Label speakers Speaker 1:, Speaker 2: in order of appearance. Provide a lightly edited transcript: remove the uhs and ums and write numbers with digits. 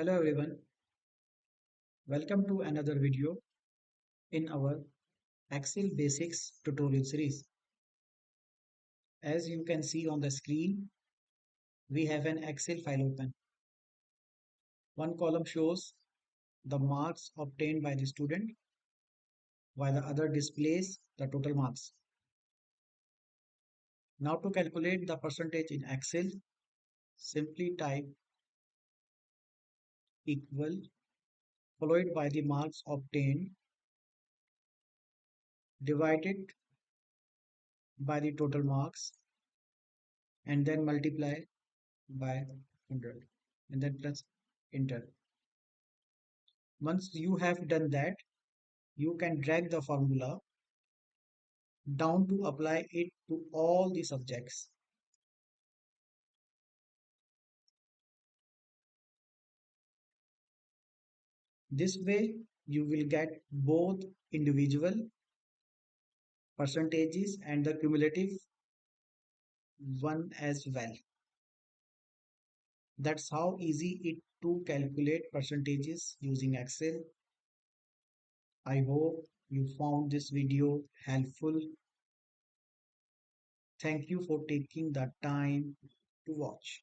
Speaker 1: Hello everyone, welcome to another video in our Excel Basics tutorial series. As you can see on the screen, we have an Excel file open. One column shows the marks obtained by the student, while the other displays the total marks. Now to calculate the percentage in Excel, simply type equal followed by the marks obtained divided by the total marks and then multiply by 100 and then press enter. Once you have done that, you can drag the formula down to apply it to all the subjects. This way, you will get both individual percentages and the cumulative one as well. That's how easy it to calculate percentages using Excel. I hope you found this video helpful. Thank you for taking the time to watch.